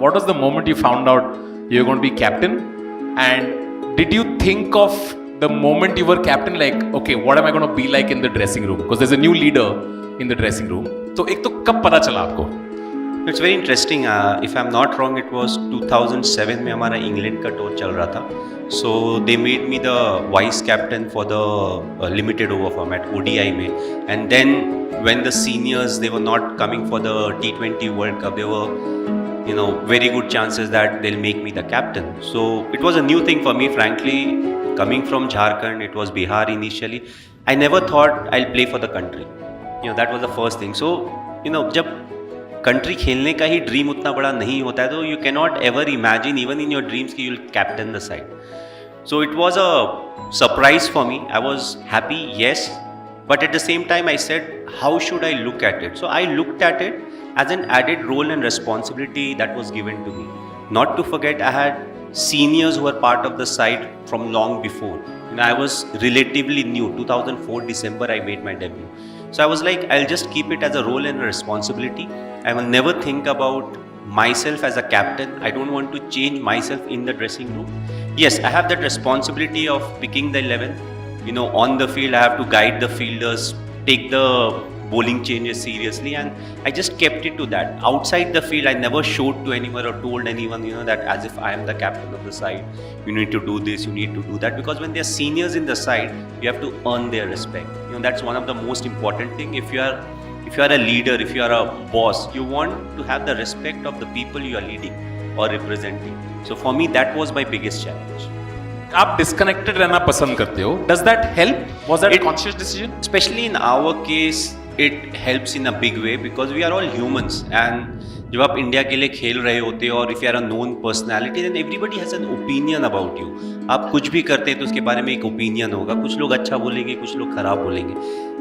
what was the moment you found out you're going to be captain? And did you think of the moment you were captain, like, okay, what am I going to be like in the dressing room? Because there's a new leader in the dressing room. So एक तो कब पता चला आपको? It's very interesting. If I'm not wrong, it was 2007 में हमारा England का tour चल रहा था. So they made me the vice captain for the limited over format ODI में. And then when the seniors, they were not coming for the T20 World Cup, there were very good chances that they'll make me the captain. So it was a new thing for me, frankly. Coming from Jharkhand, it was Bihar initially. I never thought I'll play for the country. That was the first thing. So जब country खेलने का ही dream उतना बड़ा नहीं होता है तो you can not ever imagine even in your dreams कि you will captain the side. So it was a surprise for me. I was happy, yes, but at the same time I said how should I look at it. So I looked at it as an added role and responsibility that was given to me. Not to forget, I had seniors who were part of the side from long before. I was relatively new. 2004 December I made my debut. So I was like, I'll just keep it as a role and a responsibility. I will never think about myself as a captain. I don't want to change myself in the dressing room. Yes, I have that responsibility of picking the 11. On the field, I have to guide the fielders, take the bowling changes seriously, and I just kept it to that. Outside the field, I never showed to anyone or told anyone, that as if I am the captain of the side. You need to do this, you need to do that, because when they are seniors in the side, you have to earn their respect. That's one of the most important thing. If you are a leader, if you are a boss, you want to have the respect of the people you are leading or representing. So for me, that was my biggest challenge. आप disconnected रहना पसंद करते हो. Does that help? Was that a conscious decision? Especially in our case, it helps in a big way because we are all humans. And जब आप India के लिए खेल रहे होते हो और if you are a known personality, then everybody has an opinion about you. आप कुछ भी करते हैं तो उसके बारे में एक opinion होगा. कुछ लोग अच्छा बोलेंगे, कुछ लोग खराब बोलेंगे.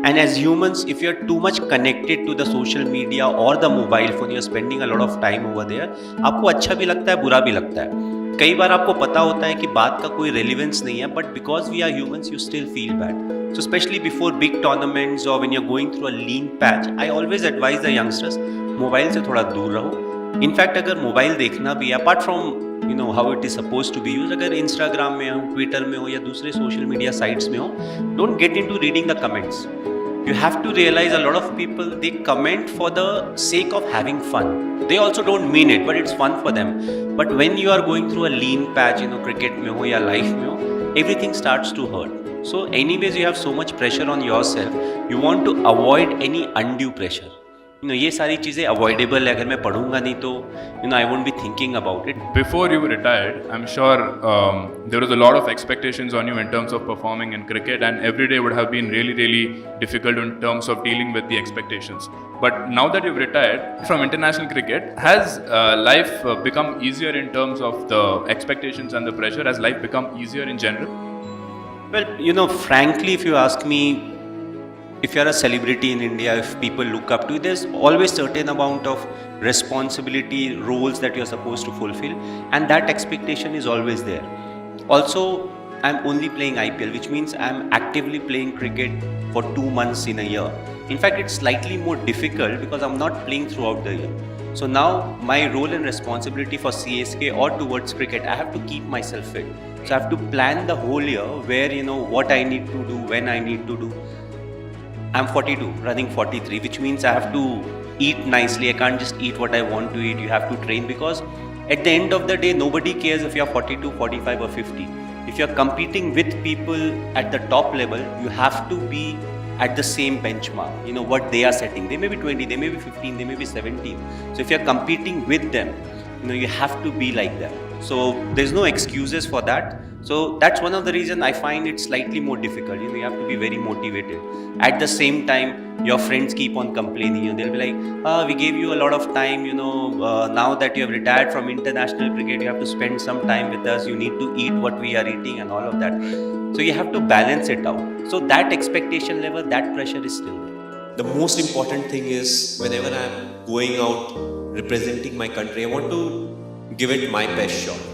And as humans, if you are too much connected to the social media or the mobile phone, you are spending a lot of time over there. आपको अच्छा भी लगता है, बुरा भी लगता है. कई बार आपको पता होता है कि बात का कोई रेलिवेंस नहीं है, but because we are humans you still feel bad. So specially before big tournaments और when you are going through a lean patch, I always advise the youngsters, mobile से थोड़ा दूर रहो. इनफैक्ट अगर मोबाइल देखना भी, apart from how it is suppose to be use, अगर Instagram में हो, ट्विटर में हो या दूसरे सोशल मीडिया साइट्स में हो, don't get into reading the comments. You have to realize a lot of people, they comment for the sake of having fun. They also don't mean it, but it's fun for them. But when you are going through a lean patch, cricket mein ho ya life mein ho, everything starts to hurt. So anyways, you have so much pressure on yourself. You want to avoid any undue pressure. ये सारी चीज़ें avoidable है. अगर मैं पढ़ूंगा नहीं तो I won't be thinking about it. Before you were retired, I'm sure there was a lot of expectations on you in terms of performing in cricket, and every day would have been really, really difficult in terms of dealing with the expectations. But now that you've retired from international cricket, has life become easier in terms of the expectations and the pressure? Has life become easier in general? Well, frankly, if you ask me, if you are a celebrity in India, if people look up to you, there's always certain amount of responsibility, roles that you're supposed to fulfill, and that expectation is always there. Also, I'm only playing IPL, which means I'm actively playing cricket for 2 months in a year. In fact, it's slightly more difficult because I'm not playing throughout the year. So now my role and responsibility for CSK or towards cricket, I have to keep myself fit. So I have to plan the whole year where, what I need to do, when I need to do. I'm 42, running 43, which means I have to eat nicely. I can't just eat what I want to eat. You have to train because at the end of the day, nobody cares if you're 42, 45 or 50. If you're competing with people at the top level, you have to be at the same benchmark, what they are setting. They may be 20, they may be 15, they may be 17. So if you're competing with them, you have to be like them. So there's no excuses for that. So that's one of the reasons I find it slightly more difficult. You have to be very motivated. At the same time, your friends keep on complaining. They'll be like, we gave you a lot of time. Now that you have retired from international cricket, you have to spend some time with us. You need to eat what we are eating and all of that. So you have to balance it out. So that expectation level, that pressure is still there. The most important thing is whenever I'm going out representing my country, I want to give it my best shot.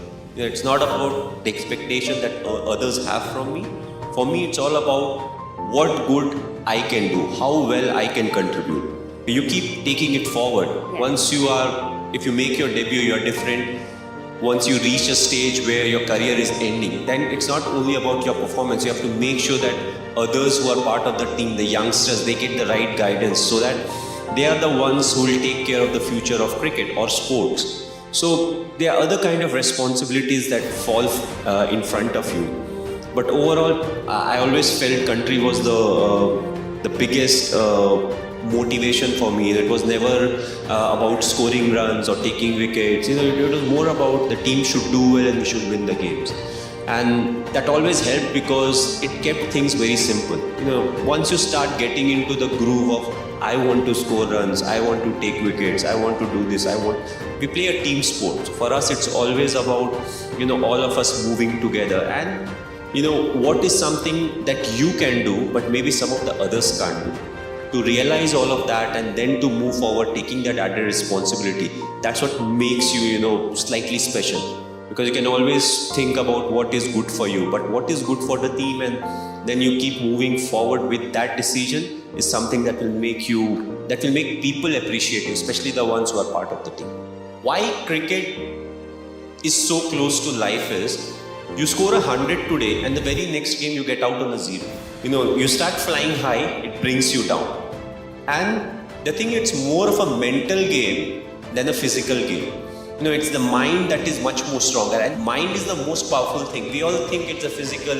It's not about the expectation that others have from me. For me, it's all about what good I can do, how well I can contribute. You keep taking it forward. Once you are if you make your debut, you're different. Once you reach a stage where your career is ending, then it's not only about your performance. You have to make sure that others who are part of the team, the youngsters, they get the right guidance so that they are the ones who will take care of the future of cricket or sports. So there are other kind of responsibilities that fall in front of you. But overall, I always felt country was the biggest motivation for me. It was never about scoring runs or taking wickets. It was more about the team should do well and we should win the games. And that always helped because it kept things very simple. Once you start getting into the groove of I want to score runs, I want to take wickets, I want to do this, we play a team sport. So for us, it's always about, all of us moving together. And, what is something that you can do, but maybe some of the others can't do. To realize all of that and then to move forward, taking that added responsibility, that's what makes you, slightly special. Because you can always think about what is good for you, but what is good for the team, and then you keep moving forward with that decision is something that will make people appreciate you, especially the ones who are part of the team. Why cricket is so close to life is, you score 100 today and the very next game you get out on a 0. You start flying high, it brings you down. And the thing, it's more of a mental game than a physical game. It's the mind that is much more stronger, and mind is the most powerful thing. We all think it's a physical,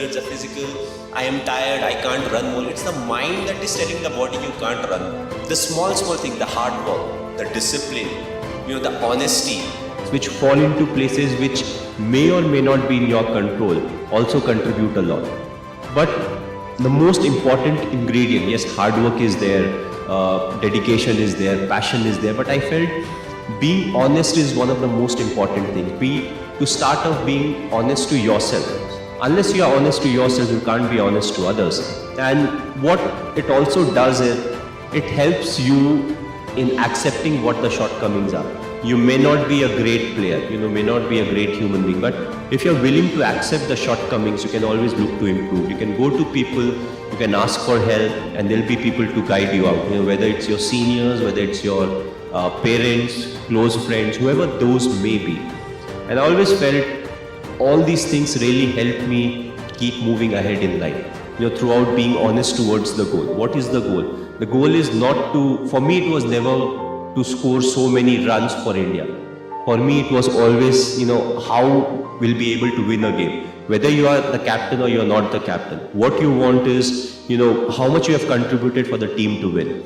I am tired, I can't run more. It's the mind that is telling the body you can't run. The small thing, the hard work, the discipline, the honesty, which fall into places which may or may not be in your control, also contribute a lot. But the most important ingredient, yes, hard work is there, dedication is there, passion is there, but I felt being honest is one of the most important things. To start off being honest to yourself. Unless you are honest to yourself, you can't be honest to others. And what it also does is, it helps you in accepting what the shortcomings are. You may not be a great player, may not be a great human being, but if you're willing to accept the shortcomings, you can always look to improve. You can go to people, you can ask for help, and there'll be people to guide you out. Whether it's your seniors, whether it's your parents, close friends, whoever those may be. And I always felt all these things really helped me keep moving ahead in life. Throughout being honest towards the goal. What is the goal? The goal is not to, for me it was never to score so many runs for India. For me it was always, how we'll be able to win a game. Whether you are the captain or you're not the captain. What you want is, how much you have contributed for the team to win.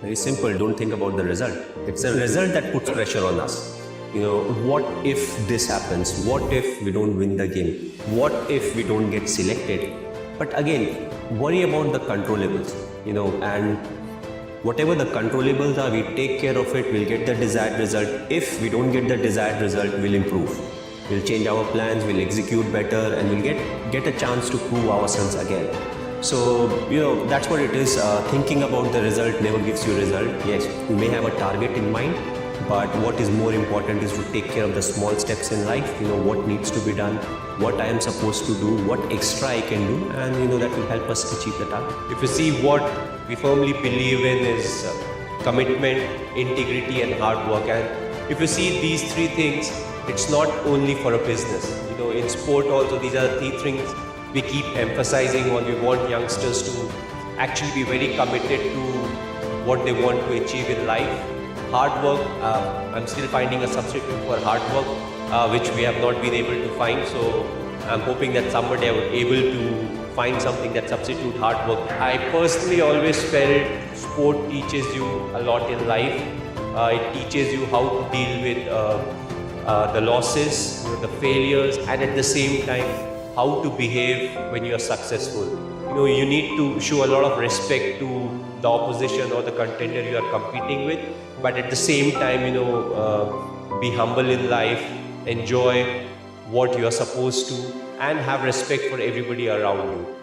Very simple, don't think about the result. It's a result that puts pressure on us. What if this happens? What if we don't win the game? What if we don't get selected? But again, worry about the controllables, and whatever the controllables are, we take care of it, we'll get the desired result. If we don't get the desired result, we'll improve. We'll change our plans, we'll execute better, and we'll get a chance to prove ourselves again. So, that's what it is. Thinking about the result never gives you a result. Yes, you may have a target in mind, but what is more important is to take care of the small steps in life, what needs to be done, what I am supposed to do, what extra I can do, and that will help us achieve the target. If you see, what we firmly believe in is commitment, integrity and hard work. And if you see these three things, it's not only for a business. In sport also, these are the three things we keep emphasizing on. We want youngsters to actually be very committed to what they want to achieve in life. Hard work, I'm still finding a substitute for hard work, which we have not been able to find. So I'm hoping that someday I will be able to find something that substitutes hard work. I personally always felt sport teaches you a lot in life. It teaches you how to deal with the losses, the failures, and at the same time, how to behave when you are successful. You need to show a lot of respect to the opposition or the contender you are competing with, but at the same time, be humble in life, enjoy what you are supposed to, and have respect for everybody around you.